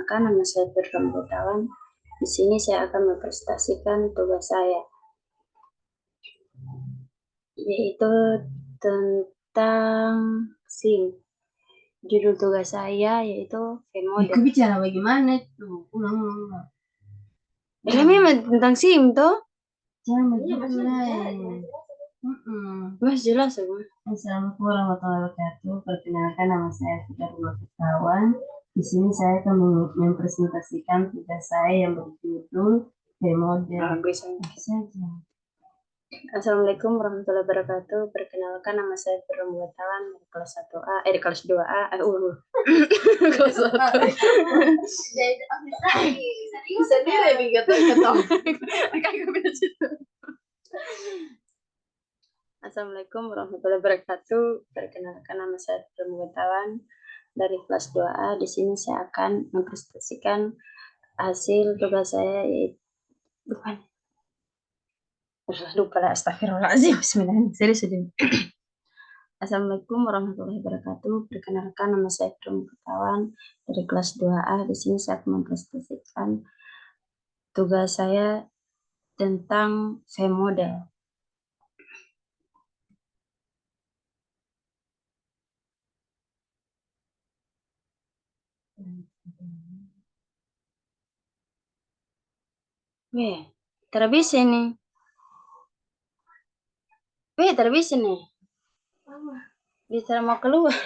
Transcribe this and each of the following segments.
Perkenalkan, nama saya Firman Butawan. Di sini saya akan mempresentasikan tugas saya, yaitu tentang SIM. Judul tugas saya yaitu Itu V-model. bicara bagaimana tuh? Ulang. Ini memang tentang SIM toh? Jangan begitu. Mas jelas semua. Assalamualaikum warahmatullahi wabarakatuh. Perkenalkan, nama saya Fikar Bukawan. Di sini saya akan mempresentasikan tugas saya yang berjudul V-model. Bisa. Saja. Assalamualaikum warahmatullahi wabarakatuh. Perkenalkan, nama saya Firman Butawan dari kelas 1A, di kelas 2A. Kelas 1. Assalamualaikum warahmatullahi wabarakatuh. Perkenalkan, nama saya Firman Butawan dari kelas 2A. Di sini saya akan mempresentasikan hasil tugas saya, yaitu lupa lah, astagfirullahaladzim. Bismillahirrahmanirrahim. Assalamualaikum warahmatullahi wabarakatuh. Perkenalkan, nama saya Firman Butawan dari kelas 2A. Di sini saya akan mempresentasikan tugas saya tentang V-model. Terbisa nih. Terbisa nih. Bisa mau keluar.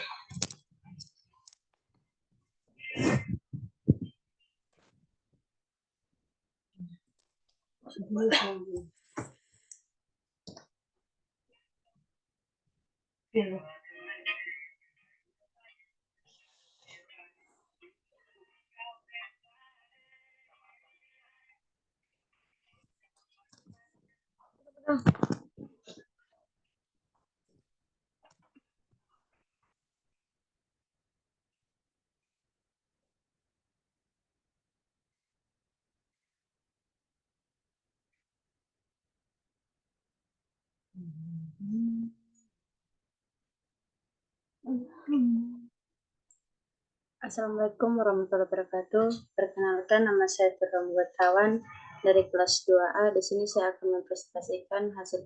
Assalamualaikum warahmatullahi wabarakatuh. Perkenalkan, nama saya Firman Butawan dari kelas 2A. Di sini saya akan mempresentasikan hasil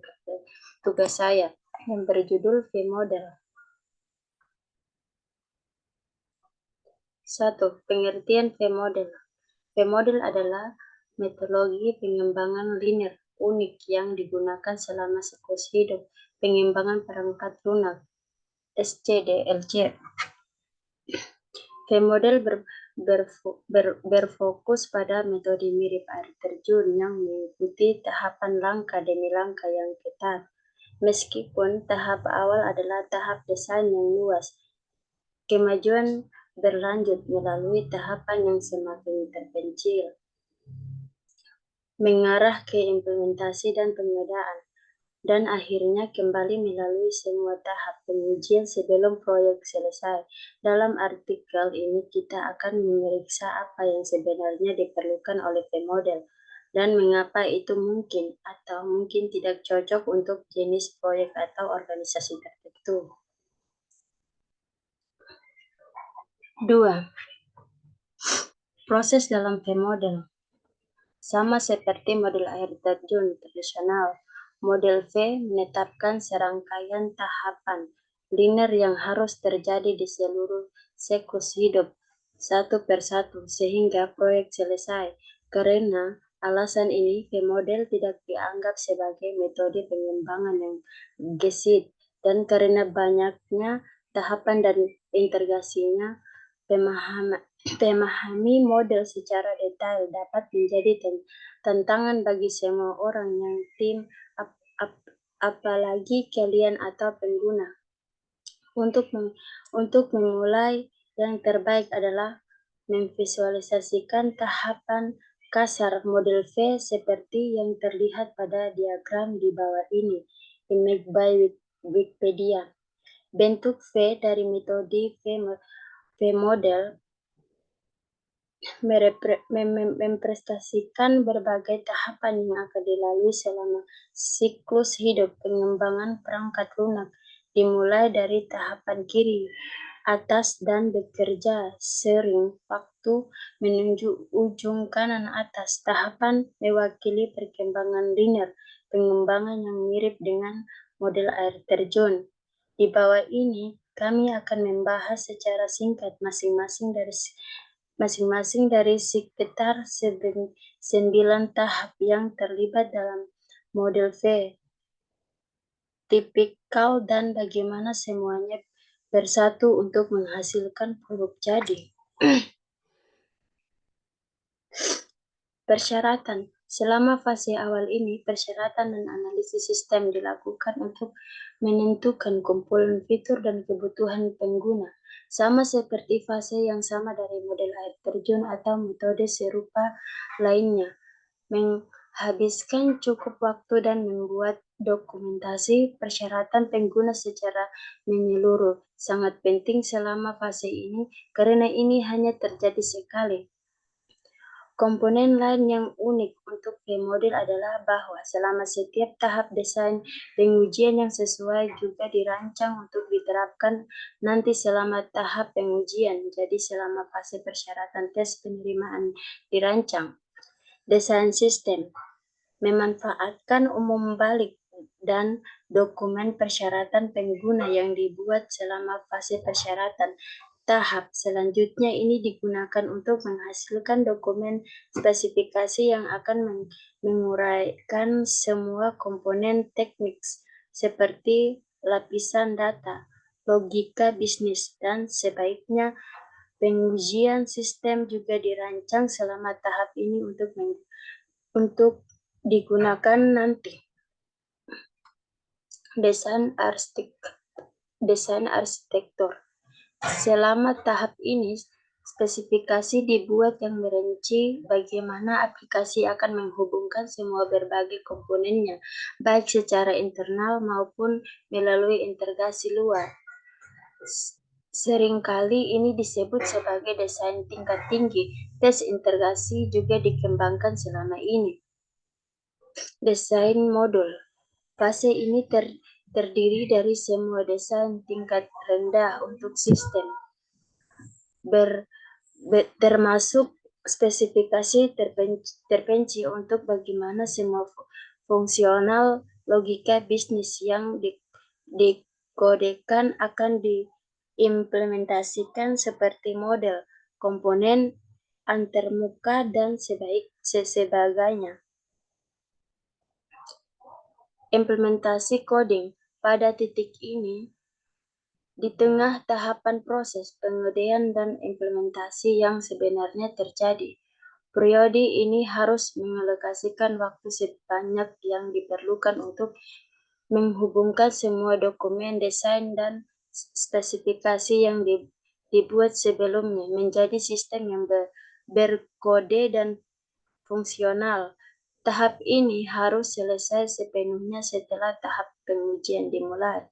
tugas saya yang berjudul V-model. 1. Pengertian V-model. V-model adalah metodologi pengembangan linear unik yang digunakan selama siklus hidup pengembangan perangkat lunak (SCDLC). V-model berfokus pada metode mirip air terjun yang mengikuti tahapan langkah demi langkah yang ketat. Meskipun tahap awal adalah tahap desain yang luas, kemajuan berlanjut melalui tahapan yang semakin terpencil, mengarah ke implementasi dan pengadaan, dan akhirnya kembali melalui semua tahap pengujian sebelum proyek selesai. Dalam artikel ini kita akan memeriksa apa yang sebenarnya diperlukan oleh V-model dan mengapa itu mungkin atau mungkin tidak cocok untuk jenis proyek atau organisasi tertentu. 2. Proses dalam V-model. Sama seperti model air terjun tradisional, model V menetapkan serangkaian tahapan linear yang harus terjadi di seluruh siklus hidup satu persatu sehingga proyek selesai. Karena alasan ini, V-model tidak dianggap sebagai metode pengembangan yang gesit, dan karena banyaknya tahapan dan integrasinya, memahami model secara detail dapat menjadi tantangan bagi semua orang yang tim, apalagi kalian atau pengguna. Untuk memulai, yang terbaik adalah memvisualisasikan tahapan kasar model V seperti yang terlihat pada diagram di bawah ini. Image by Wikipedia. Bentuk V dari metode V-model mempresentasikan berbagai tahapan yang akan dilalui selama siklus hidup pengembangan perangkat lunak, dimulai dari tahapan kiri atas dan bekerja sering waktu menuju ujung kanan atas. Tahapan mewakili perkembangan linear, pengembangan yang mirip dengan model air terjun. Di bawah ini, kami akan membahas secara singkat masing-masing dari sekitar 9 tahap yang terlibat dalam model V tipikal dan bagaimana semuanya bersatu untuk menghasilkan produk jadi. Persyaratan. Selama fase awal ini, persyaratan dan analisis sistem dilakukan untuk menentukan kumpulan fitur dan kebutuhan pengguna. Sama seperti fase yang sama dari model air terjun atau metode serupa lainnya. Menghabiskan cukup waktu dan membuat dokumentasi persyaratan pengguna secara menyeluruh sangat penting selama fase ini karena ini hanya terjadi sekali. Komponen lain yang unik untuk V-model adalah bahwa selama setiap tahap desain pengujian yang sesuai juga dirancang untuk diterapkan nanti selama tahap pengujian. Jadi selama fase persyaratan tes penerimaan dirancang. Desain sistem memanfaatkan umum balik dan dokumen persyaratan pengguna yang dibuat selama fase persyaratan. Tahap selanjutnya ini digunakan untuk menghasilkan dokumen spesifikasi yang akan menguraikan semua komponen teknik seperti lapisan data, logika bisnis, dan sebaiknya pengujian sistem juga dirancang selama tahap ini untuk digunakan nanti. Desain arsitektur. Selama tahap ini, spesifikasi dibuat yang merinci bagaimana aplikasi akan menghubungkan semua berbagai komponennya, baik secara internal maupun melalui integrasi luar. Seringkali ini disebut sebagai desain tingkat tinggi. Tes integrasi juga dikembangkan selama ini. Desain modul. Fase ini terdiri dari semua desain tingkat rendah untuk sistem, termasuk spesifikasi terperinci untuk bagaimana semua fungsional logika bisnis yang dikodekan akan diimplementasikan seperti model, komponen, antarmuka, dan sebagainya. Implementasi coding. Pada titik ini, di tengah tahapan proses pengertian dan implementasi yang sebenarnya terjadi, periode ini harus mengalokasikan waktu sebanyak yang diperlukan untuk menghubungkan semua dokumen desain dan spesifikasi yang dibuat sebelumnya menjadi sistem yang berkode dan fungsional. Tahap ini harus selesai sepenuhnya setelah tahap pengujian dimulai.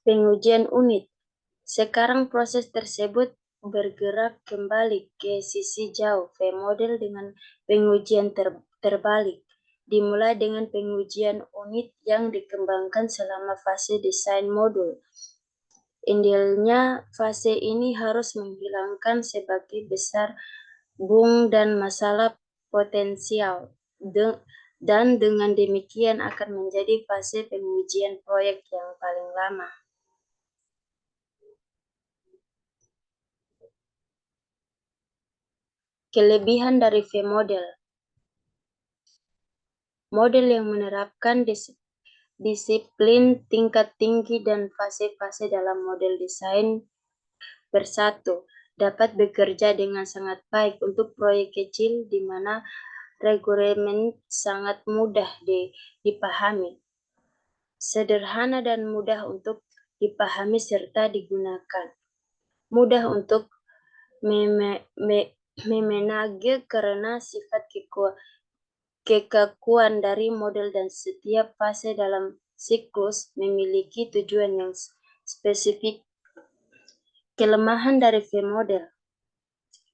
Pengujian unit. Sekarang proses tersebut bergerak kembali ke sisi jauh V-model dengan pengujian terbalik. Dimulai dengan pengujian unit yang dikembangkan selama fase desain modul. Idealnya, fase ini harus menghilangkan sebagai besar bug dan masalah potensial, dan dengan demikian akan menjadi fase pengujian proyek yang paling lama. Kelebihan dari V-model. Model yang menerapkan disiplin tingkat tinggi dan fase-fase dalam model desain bersatu dapat bekerja dengan sangat baik untuk proyek kecil di mana requirement sangat mudah dipahami, sederhana dan mudah untuk dipahami serta digunakan, mudah untuk memanage karena sifat kekakuan dari model dan setiap fase dalam siklus memiliki tujuan yang spesifik. Kelemahan dari V-model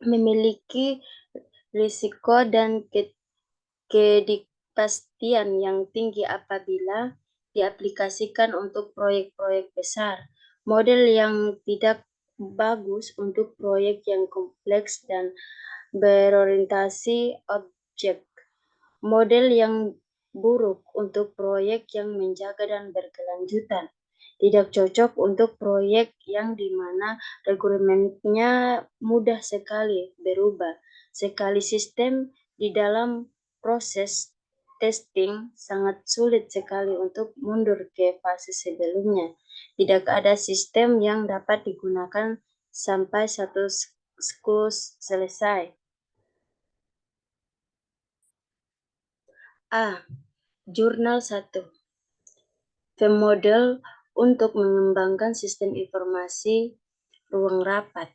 memiliki risiko dan ketidakpastian yang tinggi apabila diaplikasikan untuk proyek-proyek besar. Model yang tidak bagus untuk proyek yang kompleks dan berorientasi objek. Model yang buruk untuk proyek yang menjaga dan berkelanjutan. Tidak cocok untuk proyek yang di mana requirementnya mudah sekali berubah. Sekali sistem di dalam proses testing sangat sulit sekali untuk mundur ke fase sebelumnya. Tidak ada sistem yang dapat digunakan sampai satu siklus selesai. A. Jurnal 1. Model untuk mengembangkan sistem informasi ruang rapat.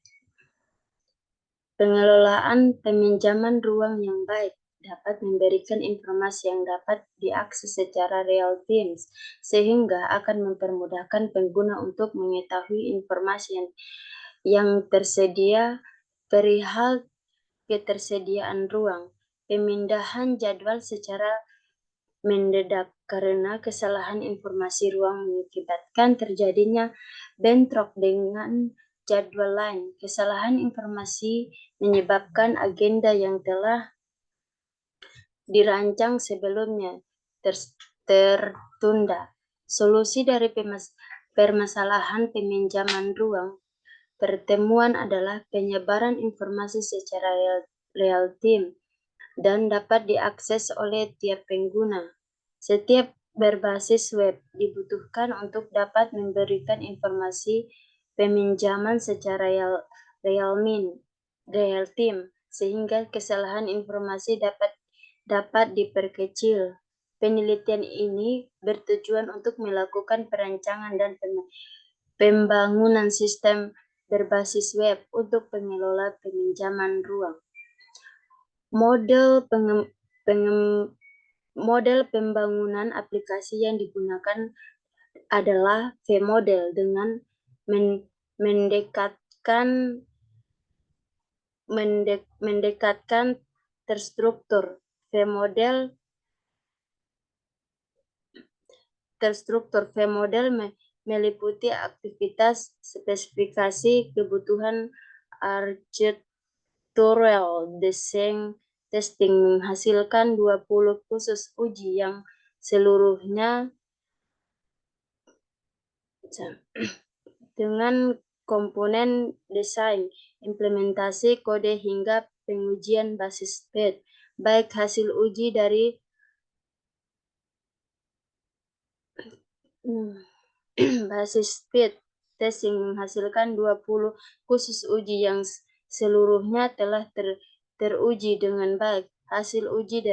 Pengelolaan peminjaman ruang yang baik dapat memberikan informasi yang dapat diakses secara real time, sehingga akan mempermudahkan pengguna untuk mengetahui informasi yang tersedia perihal ketersediaan ruang. Pemindahan jadwal secara mendadak karena kesalahan informasi ruang mengakibatkan terjadinya bentrok dengan jadwal lain. Kesalahan informasi menyebabkan agenda yang telah dirancang sebelumnya tertunda. Solusi dari permasalahan peminjaman ruang pertemuan adalah penyebaran informasi secara real time dan dapat diakses oleh tiap pengguna. Setiap berbasis web dibutuhkan untuk dapat memberikan informasi peminjaman secara real time, sehingga kesalahan informasi dapat diperkecil. Penelitian ini bertujuan untuk melakukan perancangan dan pembangunan sistem berbasis web untuk pengelola peminjaman ruang. Model pembangunan aplikasi yang digunakan adalah V-model dengan mendekatkan terstruktur. V-model meliputi aktivitas, spesifikasi, kebutuhan arsitektural, desain, testing, menghasilkan 20 khusus uji yang seluruhnya dengan komponen desain, implementasi kode hingga pengujian basis PET, baik hasil uji dari basis PET testing menghasilkan 20 khusus uji yang seluruhnya telah teruji dengan baik. Hasil uji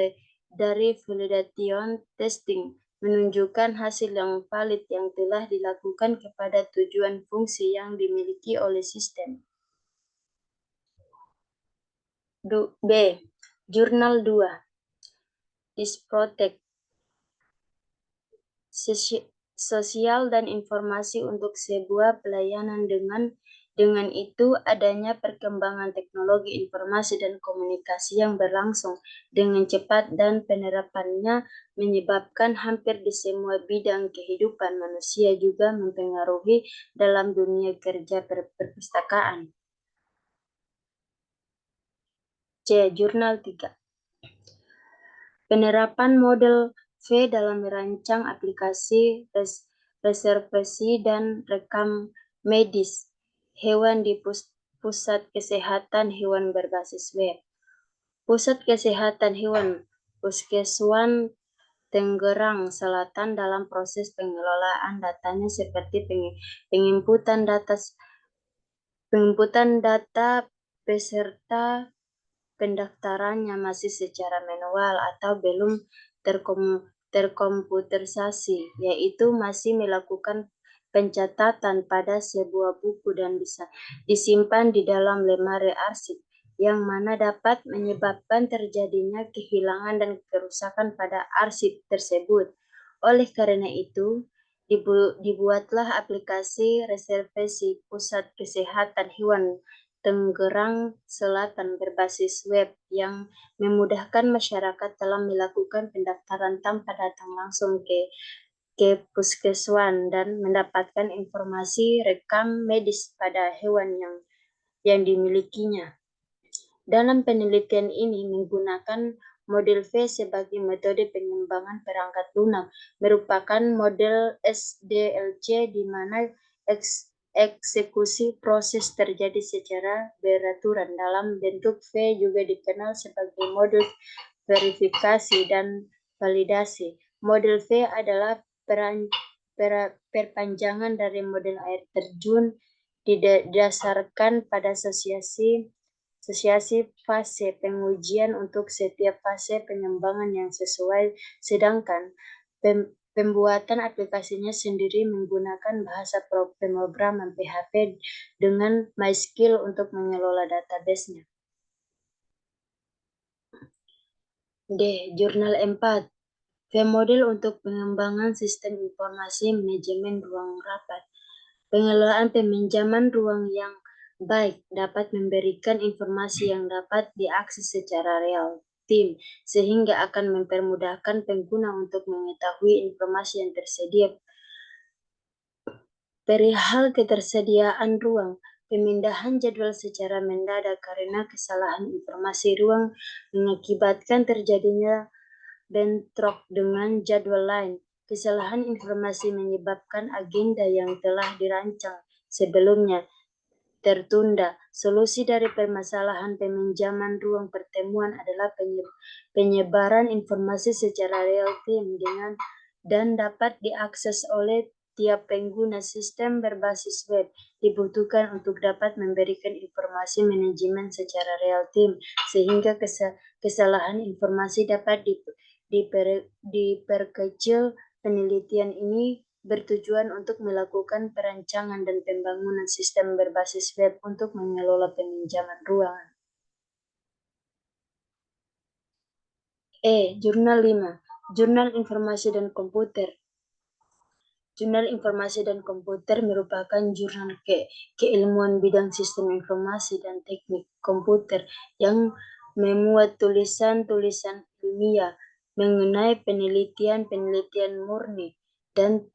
dari validation testing menunjukkan hasil yang valid yang telah dilakukan kepada tujuan fungsi yang dimiliki oleh sistem. B. Jurnal 2. Disprotect sosial dan informasi untuk sebuah pelayanan. Dengan itu, adanya perkembangan teknologi informasi dan komunikasi yang berlangsung dengan cepat dan penerapannya menyebabkan hampir di semua bidang kehidupan manusia juga mempengaruhi dalam dunia kerja perpustakaan. C. Jurnal 3. Penerapan model V dalam merancang aplikasi reservasi dan rekam medis hewan di Pusat Kesehatan Hewan berbasis web. Pusat Kesehatan Hewan Puskeswan Tangerang Selatan dalam proses pengelolaan datanya seperti penginputan data peserta pendaftarannya masih secara manual atau belum terkomputerisasi, yaitu masih melakukan pencatatan pada sebuah buku dan bisa disimpan di dalam lemari arsip, yang mana dapat menyebabkan terjadinya kehilangan dan kerusakan pada arsip tersebut. Oleh karena itu, dibuatlah aplikasi reservasi Pusat Kesehatan Hewan Tangerang Selatan berbasis web yang memudahkan masyarakat dalam melakukan pendaftaran tanpa datang langsung ke ke puskeswan dan mendapatkan informasi rekam medis pada hewan yang dimilikinya. Dalam penelitian ini menggunakan model V sebagai metode pengembangan perangkat lunak, merupakan model SDLC di mana eksekusi proses terjadi secara beraturan. Dalam bentuk V juga dikenal sebagai model verifikasi dan validasi. Model V adalah perpanjangan dari model air terjun didasarkan pada asosiasi fase pengujian untuk setiap fase pengembangan yang sesuai, sedangkan pembuatan aplikasinya sendiri menggunakan bahasa pemrograman PHP dengan MySQL untuk mengelola database-nya. D. Jurnal 4. V-model untuk pengembangan sistem informasi manajemen ruang rapat. Pengelolaan peminjaman ruang yang baik dapat memberikan informasi yang dapat diakses secara real time, sehingga akan mempermudahkan pengguna untuk mengetahui informasi yang tersedia. Perihal ketersediaan ruang, pemindahan jadwal secara mendadak karena kesalahan informasi ruang mengakibatkan terjadinya bentrok dengan jadwal lain. Kesalahan informasi menyebabkan agenda yang telah dirancang sebelumnya tertunda. Solusi dari permasalahan peminjaman ruang pertemuan adalah penyebaran informasi secara real time dan dapat diakses oleh tiap pengguna. Sistem berbasis web dibutuhkan untuk dapat memberikan informasi manajemen secara real time, sehingga kesalahan informasi dapat diperkecil. Penelitian ini bertujuan untuk melakukan perancangan dan pembangunan sistem berbasis web untuk mengelola peminjaman ruangan. Jurnal 5. Jurnal Informasi dan Komputer. Jurnal Informasi dan Komputer merupakan jurnal keilmuan bidang sistem informasi dan teknik komputer yang memuat tulisan-tulisan ilmiah mengenai penelitian murni dan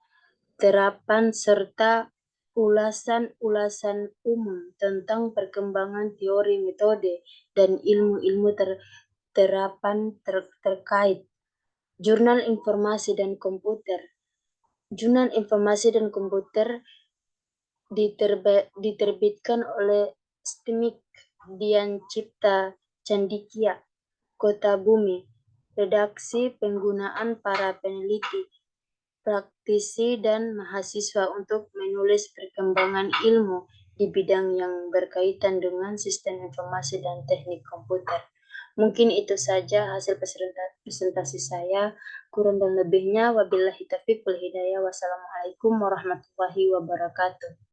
terapan serta ulasan-ulasan umum tentang perkembangan teori, metode, dan ilmu-ilmu terapan terkait. Jurnal Informasi dan Komputer. Jurnal Informasi dan Komputer diterbitkan oleh STMIK Dian Cipta Candikia, Kota Bumi. Redaksi penggunaan para peneliti, praktisi, dan mahasiswa untuk menulis perkembangan ilmu di bidang yang berkaitan dengan sistem informasi dan teknik komputer. Mungkin itu saja hasil presentasi saya. Kurang dan lebihnya wabillahi taufiq wal hidayah. Wassalamualaikum warahmatullahi wabarakatuh.